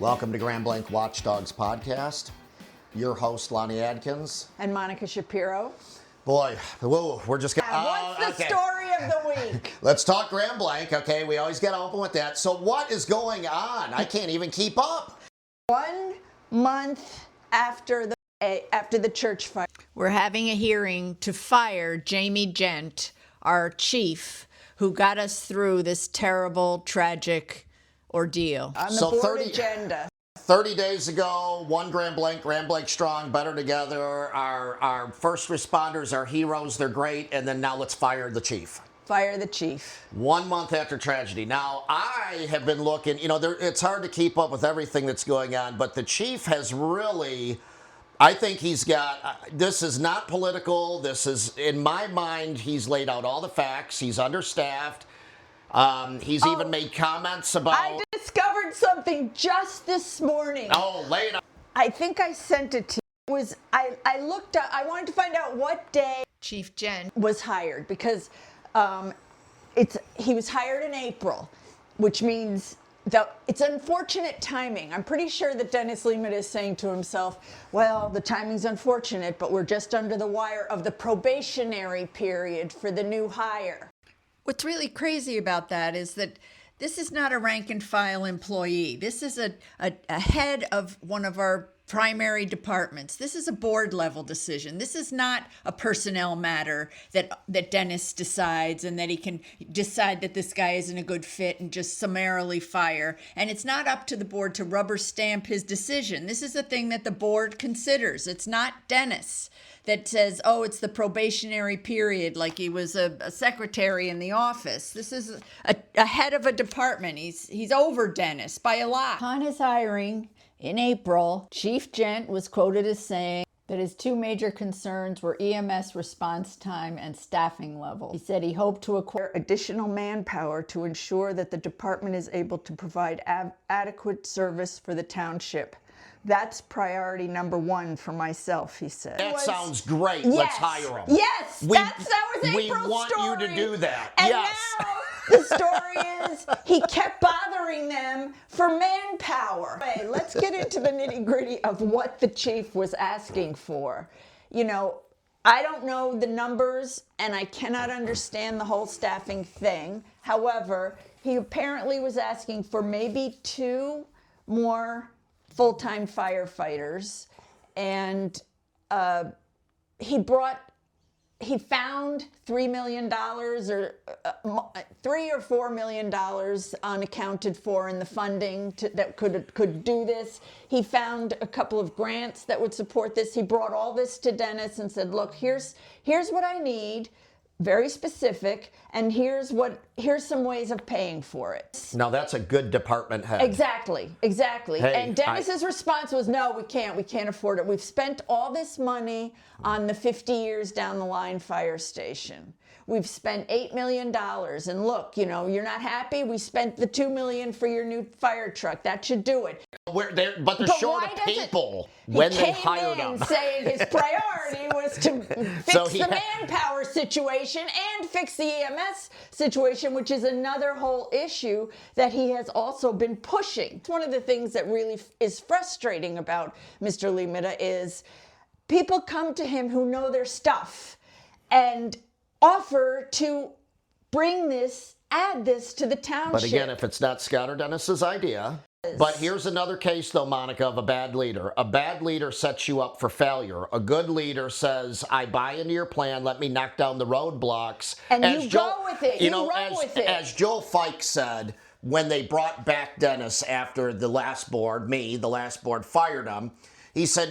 Welcome to Grand Blanc Watchdogs podcast. Your host, Lonnie Adkins. And Monica Shapiro. Boy, whoa, we're just going What's the story of the week? Let's talk Grand Blanc, okay? We always got to open with that. So what is going on? I can't even keep up. 1 month after the church fire. We're having a hearing to fire Jamie Jent, our chief, who got us through this terrible, tragic ordeal. On the board agenda. 30 days ago, one Grand Blanc strong, better together. Our first responders are heroes, they're great, and then now let's fire the chief. Fire the chief. 1 month after tragedy. Now, I have been looking, it's hard to keep up with everything that's going on, but the chief has really, I think he's got, this is not political. This is, in my mind, he's laid out all the facts. He's understaffed. He's even made comments about... I discovered something just this morning. Oh, lay it out. I think I sent it to you. I looked up, I wanted to find out what day Chief Jent was hired, because he was hired in April, which means it's unfortunate timing. I'm pretty sure that Dennis Limmatta is saying to himself, well, the timing's unfortunate, but we're just under the wire of the probationary period for the new hire. What's really crazy about that is that this is not a rank and file employee. This is a head of one of our primary departments. This is a board level decision. This is not a personnel matter that Dennis decides and that he can decide that this guy isn't a good fit and just summarily fire. And it's not up to the board to rubber stamp his decision. This is a thing that the board considers. It's not Dennis that says, oh, it's the probationary period, like he was a secretary in the office. This is a head of a department. He's over Dennis by a lot. Upon his hiring in April, Chief Jent was quoted as saying that his two major concerns were EMS response time and staffing level. He said he hoped to acquire additional manpower to ensure that the department is able to provide adequate service for the township. That's priority number one for myself, he said. That sounds great. Yes, let's hire him. Yes, that was April's We want story. you to do that. And yes. now the story is he kept bothering them for manpower. Hey, let's get into the nitty-gritty of what the chief was asking for. I don't know the numbers, and I cannot understand the whole staffing thing. However, he apparently was asking for maybe 2 more full-time firefighters, and he found $3 million or $3 or $4 million unaccounted for in the funding that could do this. He found a couple of grants that would support this. He brought all this to Dennis and said, look, here's what I need, very specific, and here's some ways of paying for it. Now that's a good department head. Exactly. Hey, and Dennis's response was, no, we can't afford it. We've spent all this money on the 50 years down the line fire station. We've spent $8 million, and look, you're not happy? We spent the $2 million for your new fire truck. That should do it. But they're short of people when they hired him. He came in saying his priority was to fix the manpower situation and fix the EMS situation, which is another whole issue that he has also been pushing. One of the things that really is frustrating about Mr.Liimatta is people come to him who know their stuff and offer to add this to the township. But again, if it's not Scott or Dennis's idea. But here's another case, though, Monica, of a bad leader. A bad leader sets you up for failure. A good leader says, I buy into your plan, let me knock down the roadblocks. And you go with it. You run with it. As Joe Fike said, when they brought back Dennis after the last board fired him, he said,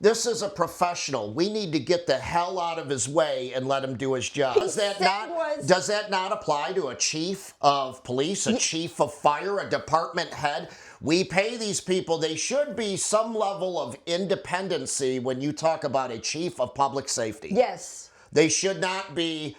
this is a professional. We need to get the hell out of his way and let him do his job. Does that not apply to a chief of police, a chief of fire, a department head? We pay these people. They should be some level of independency when you talk about a chief of public safety. Yes. They should not be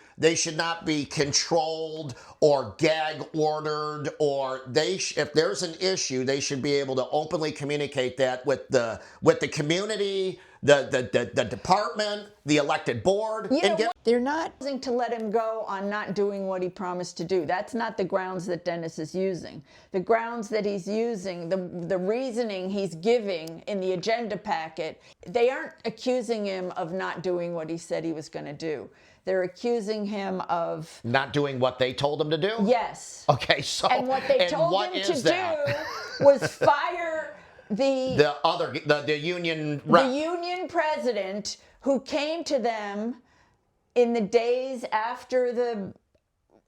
controlled or gag ordered, or if there's an issue, they should be able to openly communicate that with the community, the department, the elected board, and get. They're not using to let him go on not doing what he promised to do. That's not the grounds that Dennis is using. The grounds that he's using, the reasoning he's giving in the agenda packet, they aren't accusing him of not doing what he said he was going to do. They're accusing him of Not doing what they told him to do? yes. Okay, so. And what they told him to do was fire the union rep. the union president who came to them in the days after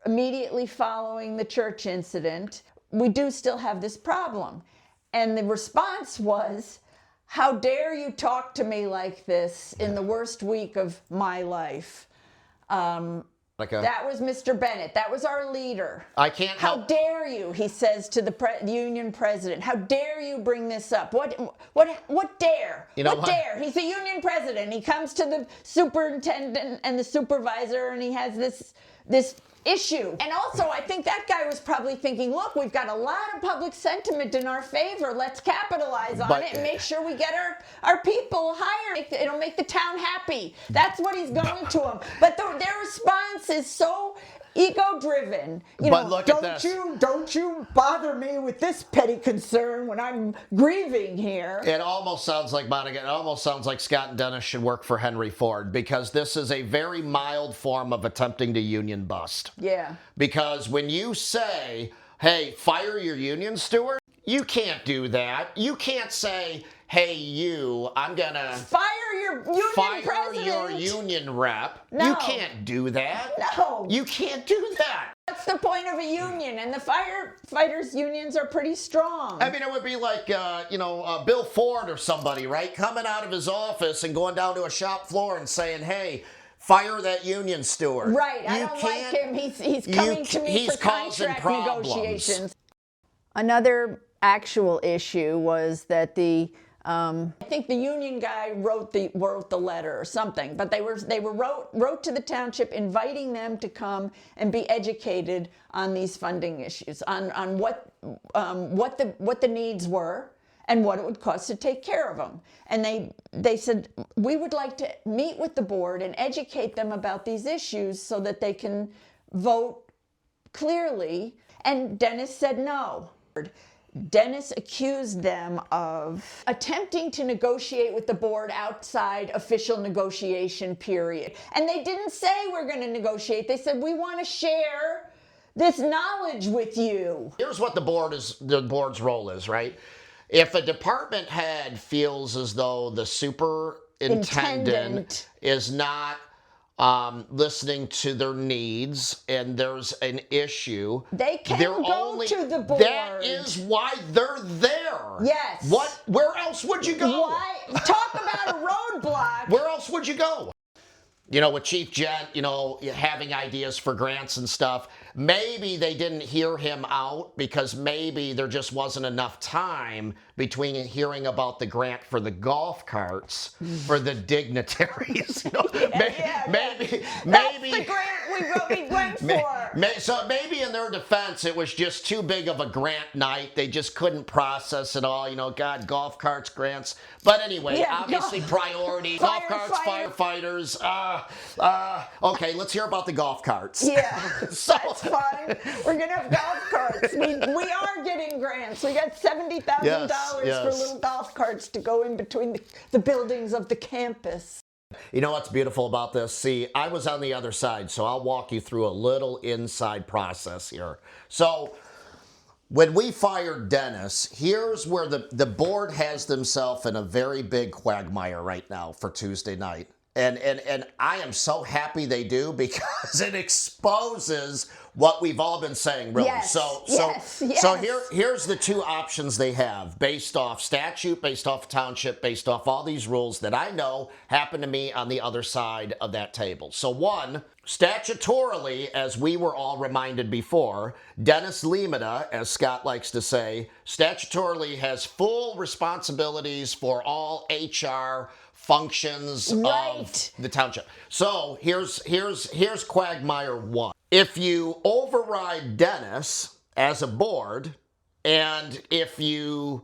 immediately following the church incident. We do still have this problem. And the response was, how dare you talk to me like this in the worst week of my life? That was Mr. Bennett. That was our leader. I can't How help. dare you, he says to the union president. How dare you bring this up? What dare? You know what what? dare? He's the union president. He comes to the superintendent and the supervisor and he has this issue. And also, I think that guy was probably thinking, look, we've got a lot of public sentiment in our favor. Let's capitalize on it and make sure we get our people hired. It'll make the town happy. That's what he's going to them. But their response is so ego-driven. But look at this. Don't you bother me with this petty concern when I'm grieving here. It almost sounds like Monica. It almost sounds like Scott and Dennis should work for Henry Ford, because this is a very mild form of attempting to union bust. Yeah. Because when you say, hey, fire your union steward, you can't do that. You can't say, hey, I'm going to fire your union president. Your union rep. No. You can't do that. No. You can't do that. That's the point of a union, and the firefighters' unions are pretty strong. I mean, it would be like, Bill Ford or somebody, right? Coming out of his office and going down to a shop floor and saying, hey, fire that union steward. Right, I don't like him. He's coming to me for contract negotiations. Another actual issue was that I think the union guy wrote the letter or something, but they wrote to the township inviting them to come and be educated on these funding issues, on what the needs were and what it would cost to take care of them. And they said, we would like to meet with the board and educate them about these issues so that they can vote clearly. And Dennis said no. Dennis accused them of attempting to negotiate with the board outside official negotiation period. And they didn't say we're going to negotiate. They said, we want to share this knowledge with you. Here's what the board's role is, right? If a department head feels as though the superintendent is not listening to their needs and there's an issue, they can go to the board. That is why they're there. Yes. Where else would you go? Why? Talk about a roadblock. Where else would you go? With Chief Jent, having ideas for grants and stuff, maybe they didn't hear him out because maybe there just wasn't enough time between hearing about the grant for the golf carts for the dignitaries. Maybe That's the grant we went for. So maybe in their defense, it was just too big of a grant night. They just couldn't process it all. God, golf carts, grants. But anyway, obviously priority. Golf carts, firefighters. Okay, let's hear about the golf carts. Yeah, that's fun. We're going to have golf carts. We are getting grants. We got $70,000 for little golf carts to go in between the buildings of the campus. You know what's beautiful about this? See, I was on the other side, so I'll walk you through a little inside process here. So when we fired Dennis, here's where the board has themselves in a very big quagmire right now for Tuesday night. And I am so happy they do, because it exposes what we've all been saying, really. Yes, So here's the two options they have, based off statute, based off township, based off all these rules that I know happened to me on the other side of that table. So one, statutorily, as we were all reminded before, Dennis Limmatta, as Scott likes to say, statutorily has full responsibilities for all HR functions of the township. So here's quagmire one. If you override Dennis as a board, and if you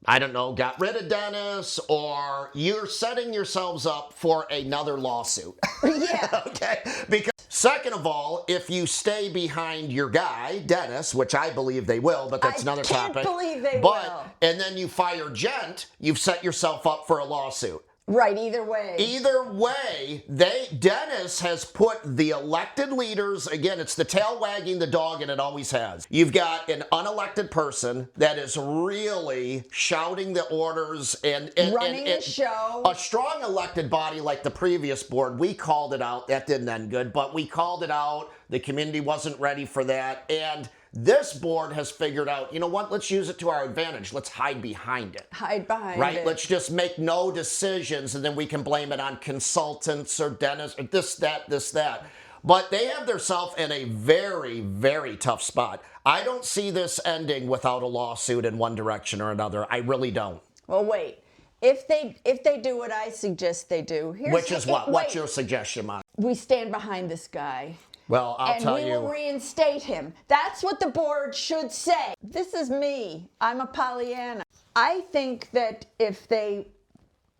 I don't know, got rid of Dennis, or you're setting yourselves up for another lawsuit. Yeah. Okay? Because, second of all, if you stay behind your guy, Dennis, which I believe they will, but that's another topic. I can't believe they will. And then you fire Jent, you've set yourself up for a lawsuit. Right, either way. Either way, Dennis has put the elected leaders, again, it's the tail wagging the dog, and it always has. You've got an unelected person that is really shouting the orders and running the show. A strong elected body like the previous board, we called it out. That didn't end good, but we called it out. The community wasn't ready for that. And this board has figured out, you know what, let's use it to our advantage. Let's hide behind it. Hide behind right? it. Let's just make no decisions, and then we can blame it on consultants or Dennis or this, that. But they have themselves in a very, very tough spot. I don't see this ending without a lawsuit in one direction or another. I really don't. Well, wait. If they do what I suggest they do, Which is what? What's your suggestion, Monica? We stand behind this guy. Well, I'll tell you. And we will reinstate him. That's what the board should say. This is me. I'm a Pollyanna. I think that if they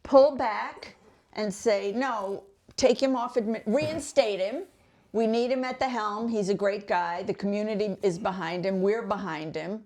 pull back and say, no, take him off, reinstate him. We need him at the helm. He's a great guy. The community is behind him. We're behind him.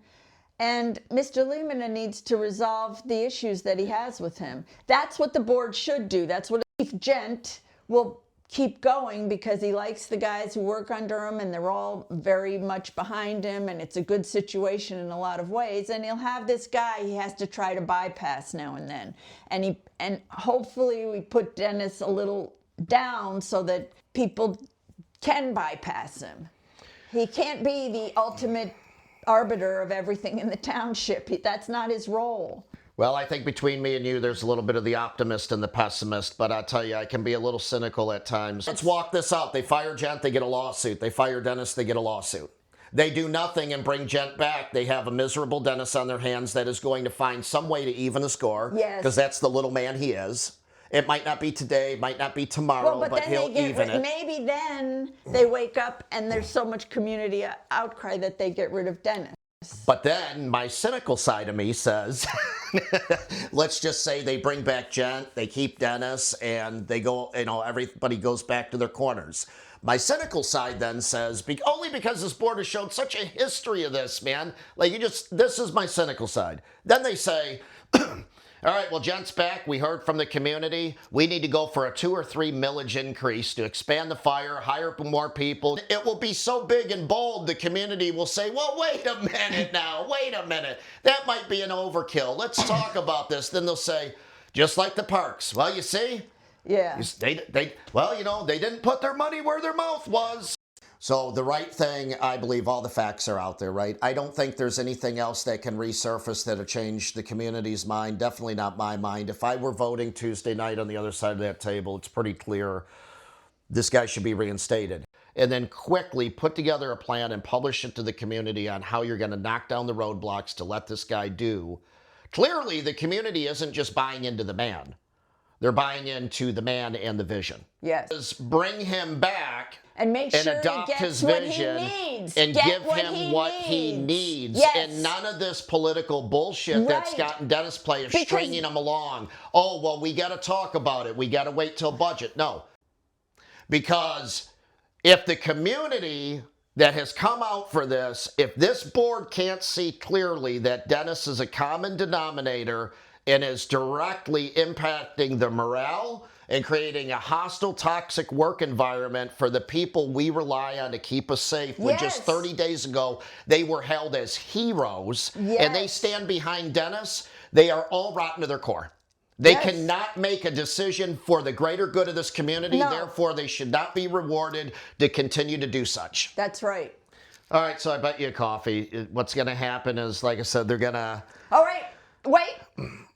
And Mr. Limatta needs to resolve the issues that he has with him. That's what the board should do. That's what Chief Jent will keep going, because he likes the guys who work under him, and they're all very much behind him, and it's a good situation in a lot of ways. And he'll have this guy he has to try to bypass now and then. And hopefully we put Dennis a little down so that people can bypass him. He can't be the ultimate arbiter of everything in the township. That's not his role. Well, I think between me and you, there's a little bit of the optimist and the pessimist, but I'll tell you, I can be a little cynical at times. Let's walk this out. They fire Jent, they get a lawsuit. They fire Dennis, they get a lawsuit. They do nothing and bring Jent back. They have a miserable Dennis on their hands that is going to find some way to even the score. Yes. Because that's the little man he is. It might not be today, might not be tomorrow, but he'll even it. Maybe then they wake up and there's so much community outcry that they get rid of Dennis. But then my cynical side of me says, let's just say they bring back Jent, they keep Dennis, and they go, everybody goes back to their corners. My cynical side then says, only because this board has shown such a history of this, man. This is my cynical side. Then they say, all right, well, Jent's back. We heard from the community. We need to go for a 2 or 3 millage increase to expand the fire, hire more people. It will be so big and bold, the community will say, well, wait a minute now. Wait a minute. That might be an overkill. Let's talk about this. Then they'll say, just like the parks. Well, you see? Yeah. They didn't put their money where their mouth was. So the right thing, I believe all the facts are out there, right? I don't think there's anything else that can resurface that'll change the community's mind. Definitely not my mind. If I were voting Tuesday night on the other side of that table, it's pretty clear this guy should be reinstated. And then quickly put together a plan and publish it to the community on how you're going to knock down the roadblocks to let this guy do. Clearly, the community isn't just buying into the man. They're buying into the man and the vision. Yes. Bring him back and make sure and adopt he his gets what vision he needs. and Get give him what he needs. Yes. And none of this political bullshit that Scott and Dennis play of stringing him along. Oh, well, we got to talk about it. We got to wait till budget. No. Because if the community that has come out for this, if this board can't see clearly that Dennis is a common denominator and is directly impacting the morale and creating a hostile, toxic work environment for the people we rely on to keep us safe. When just 30 days ago, they were held as heroes, and they stand behind Dennis, they are all rotten to their core. They cannot make a decision for the greater good of this community, therefore they should not be rewarded to continue to do such. That's right. All right, so I bet you a coffee. What's going to happen is, like I said, they're going to... All right, wait.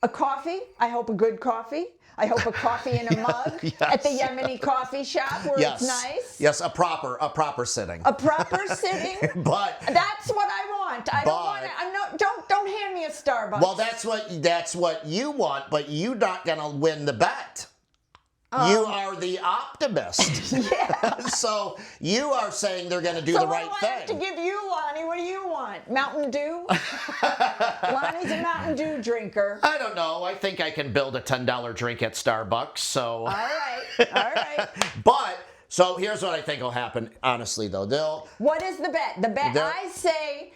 A coffee? I hope a good coffee. I hope a coffee in a mug at the Yemeni coffee shop where it's nice. Yes, a proper sitting. A proper sitting. But that's what I want. I don't want it. Don't hand me a Starbucks. Well, that's what you want, but you're not gonna win the bet. You are the optimist. Yeah. So you are saying they're going to do So the what right do I have to thing. give you, Lonnie? What do you want? Mountain Dew? Lonnie's a Mountain Dew drinker. I don't know. I think I can build a $10 drink at Starbucks. So. All right. All right. But, so here's what I think will happen. Honestly, though. What is the bet? The bet, They'll- I say,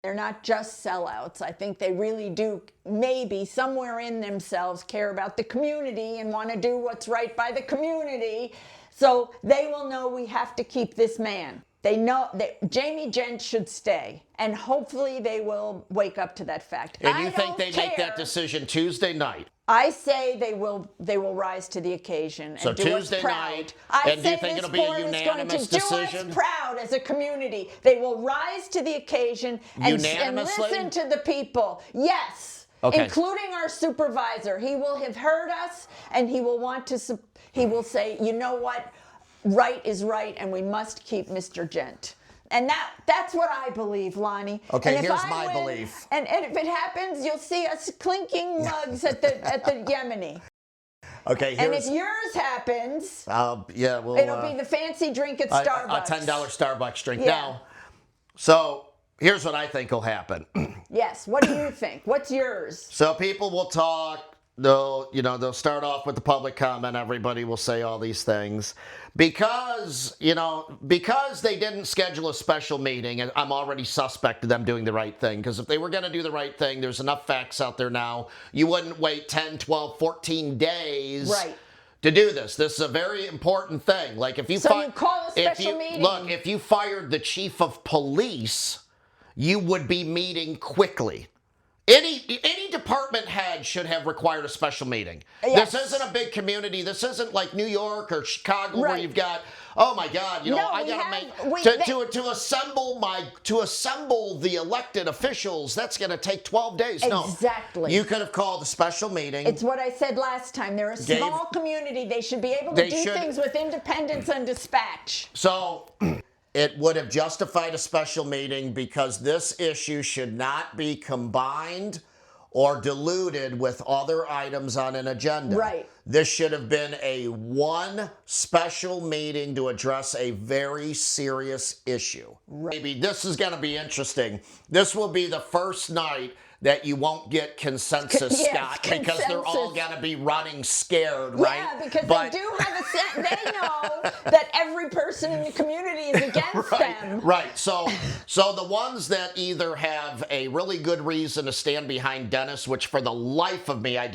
they're not just sellouts. I think they really do, maybe somewhere in themselves, care about the community and want to do what's right by the community. So they will know we have to keep this man. They know that Jamie Jent should stay, and hopefully they will wake up to that fact. And I you think don't they make that care. decision Tuesday night? I say they will rise to the occasion and So do Tuesday us proud. night, I and do you say think this it'll be a board is going unanimous to decision? do us proud as a community. They will rise to the occasion and Unanimously? listen to the people. Yes, Okay. including our supervisor. He will have heard us, and he will want to. He will say, you know what, right is right, and we must keep Mr. Jent. And that's what I believe, Lonnie. Okay, and if here's I my win, belief. And if it happens, you'll see us clinking mugs at the Yemeni. Okay, And if here's. yours happens, Yeah, well. it'll be the fancy drink at Starbucks. A $10 Starbucks drink. Yeah. Now, so here's what I think will happen. Yes. What do you think? What's yours? So people will talk. They'll start off with the public comment. Everybody will say all these things because they didn't schedule a special meeting, and I'm already suspect of them doing the right thing. Because if they were going to do the right thing, there's enough facts out there now. You wouldn't wait 10, 12, 14 days. Right. To do this. This is a very important thing. Like if you So you call a special meeting. Look, if you fired the chief of police, you would be meeting quickly. Any department head should have required a special meeting. Yes. This isn't a big community. This isn't like New York or Chicago where Right. you've got, oh my God, No, I we gotta have- to assemble the elected officials. That's gonna take 12 days. Exactly. No, you could have called a special meeting. It's what I said last time. They're a small community. They should be able to They do should- things with independence and dispatch. So it would have justified a special meeting because this issue should not be combined or diluted with other items on an agenda. Right. This should have been a one special meeting to address a very serious issue. Right. Maybe this is going to be interesting. This will be the first night that you won't get consensus, Yes, Scott, because they're all consensus. going to be running scared, right? Yeah, because But- they do have they know that every person in the community is against them. Right. So the ones that either have a really good reason to stand behind Dennis, which for the life of me, I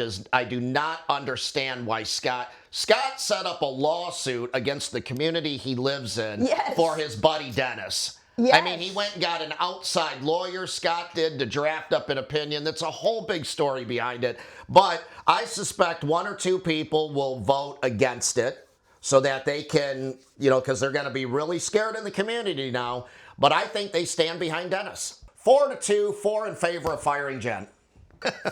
do not understand why Scott set up a lawsuit against the community he lives in Yes. for his buddy Dennis. Yes. I mean, he went and got an outside lawyer, Scott did, to draft up an opinion. That's a whole big story behind it. But I suspect one or two people will vote against it so that they can, because they're going to be really scared in the community now. But I think they stand behind Dennis. 4-2, 4 in favor of firing Jent.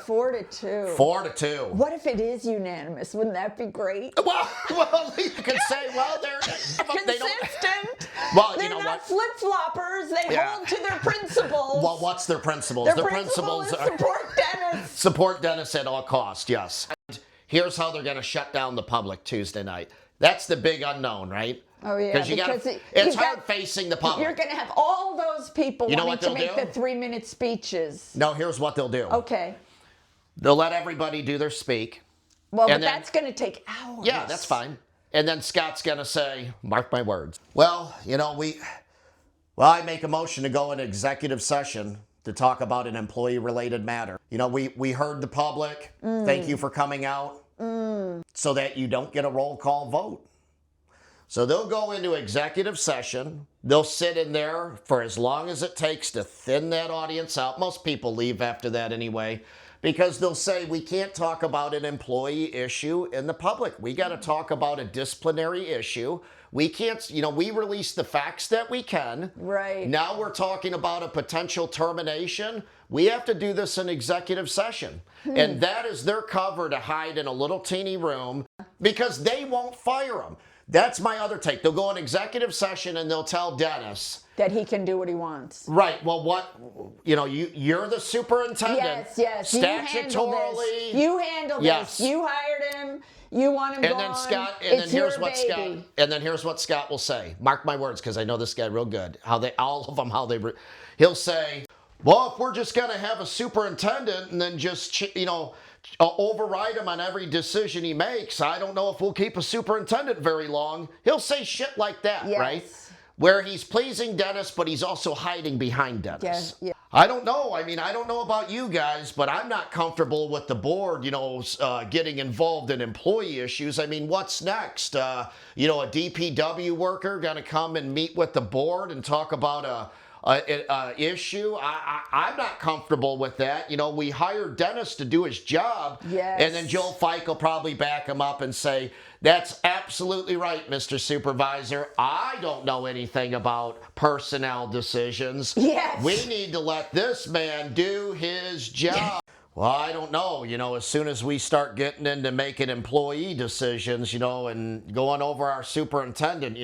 4-2. 4-2. What if it is unanimous? Wouldn't that be great? Well, you could say, well, they don't. Consistent. Well, They're you know not what? flip-floppers. They Yeah. hold to their principles. Well, what's their principles? Their The principle is support Dennis. Support Dennis at all costs, yes. And here's how they're going to shut down the public Tuesday night. That's the big unknown, right? Oh, yeah, Because because it's hard facing the public. You're going to have all those people You know wanting what to make they'll the do? 3-minute speeches. No, here's what they'll do. Okay. They'll let everybody do their speak. Well, but And then- that's going to take hours. Yeah, that's fine. And then Scott's going to say, mark my words. Well, I make a motion to go into executive session to talk about an employee-related matter. We heard the public. Thank you for coming out. So that you don't get a roll call vote. So they'll go into executive session. They'll sit in there for as long as it takes to thin that audience out. Most people leave after that anyway, because they'll say, we can't talk about an employee issue in the public. We got to talk about a disciplinary issue. We can't, we release the facts that we can. Right. Now we're talking about a potential termination. We have to do this in executive session. And that is their cover to hide in a little teeny room because they won't fire them. That's my other take. They'll go in executive session and they'll tell Dennis that he can do what he wants. Right. Well, you're the superintendent. Yes. Statutorily. You handle this. Yes. You hired him. You want him And gone. then Scott, It's your baby. and then here's what Scott will say. Mark my words, because I know this guy real good. All of them, he'll say, well, if we're just gonna have a superintendent and then just, override him on every decision he makes, I don't know if we'll keep a superintendent very long. He'll say shit like that, Yes. right? Where he's pleasing Dennis, but he's also hiding behind Dennis. Yes, yeah. I don't know. I mean, I don't know about you guys, but I'm not comfortable with the board, getting involved in employee issues. I mean, what's next? A DPW worker going to come and meet with the board and talk about a issue? I'm not comfortable with that. We hired Dennis to do his job. Yes. And then Joe Fike will probably back him up and say, that's absolutely right, Mr. Supervisor. I don't know anything about personnel decisions. Yes. We need to let this man do his job. Well, I don't know. As soon as we start getting into making employee decisions, and going over our superintendent,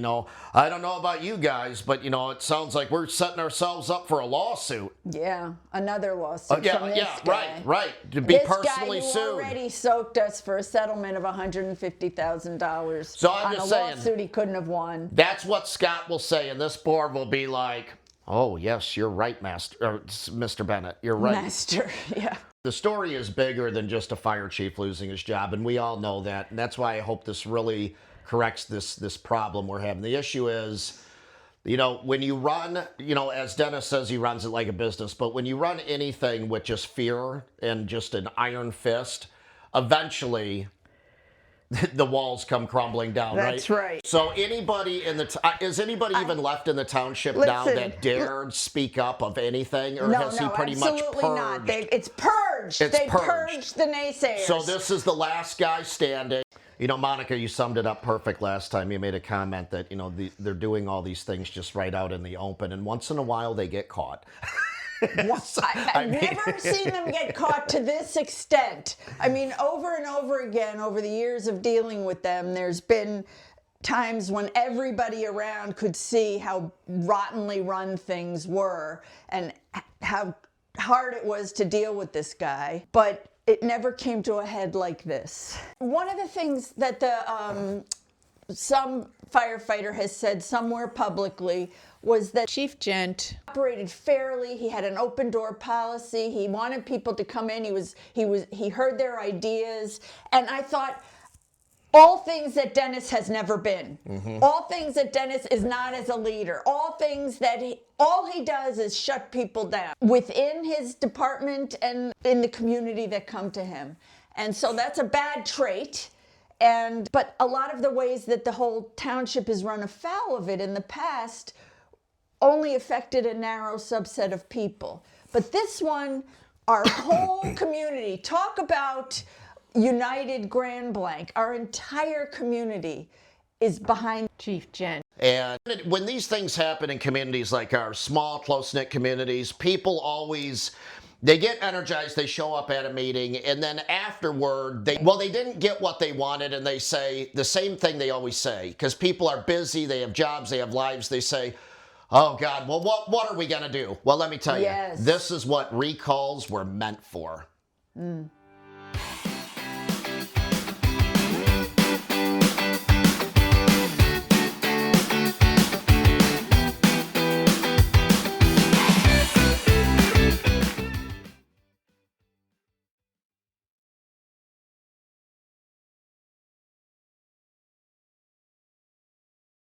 I don't know about you guys, but, it sounds like we're setting ourselves up for a lawsuit. Yeah, another lawsuit Yeah, from this guy. right. To be This personally guy who sued. already soaked us for a settlement of $150,000 So I'm on just a saying, lawsuit he couldn't have won. That's what Scott will say, and this board will be like, oh, yes, you're right, Mr. Bennett. You're right. Master, yeah. The story is bigger than just a fire chief losing his job, and we all know that. And that's why I hope this really corrects this problem we're having. The issue is, when you run, as Dennis says, he runs it like a business, but when you run anything with just fear and just an iron fist, eventually the walls come crumbling down, right? That's right. So anybody is anybody even left in the township now Listen, that dared speak up of anything, or No, has he pretty much absolutely purged? not. It's purged. It's They purged. purged the naysayers. So this is the last guy standing. Monica, you summed it up perfect last time. You made a comment that, they're doing all these things just right out in the open, and once in a while they get caught. I've never seen them get caught to this extent. I mean, over and over again, over the years of dealing with them, there's been times when everybody around could see how rottenly run things were and how hard it was to deal with this guy. But it never came to a head like this. One of the things that some firefighter has said somewhere publicly was that Chief Jent operated fairly. He had an open door policy. He wanted people to come in. He heard their ideas. And I thought, all things that Dennis has never been. Mm-hmm. All things that Dennis is not as a leader. All things that all he does is shut people down within his department and in the community that come to him. And so that's a bad trait. But a lot of the ways that the whole township has run afoul of it in the past only affected a narrow subset of people. But this one, our whole community, talk about united Grand Blanc, our entire community is behind Chief Jent. And when these things happen in communities like ours, small, close-knit communities, people always, they get energized, they show up at a meeting, and then afterward, they didn't get what they wanted, and they say the same thing they always say, because people are busy, they have jobs, they have lives, they say, oh God, well, what are we gonna do? Well, let me tell you, this is what recalls were meant for.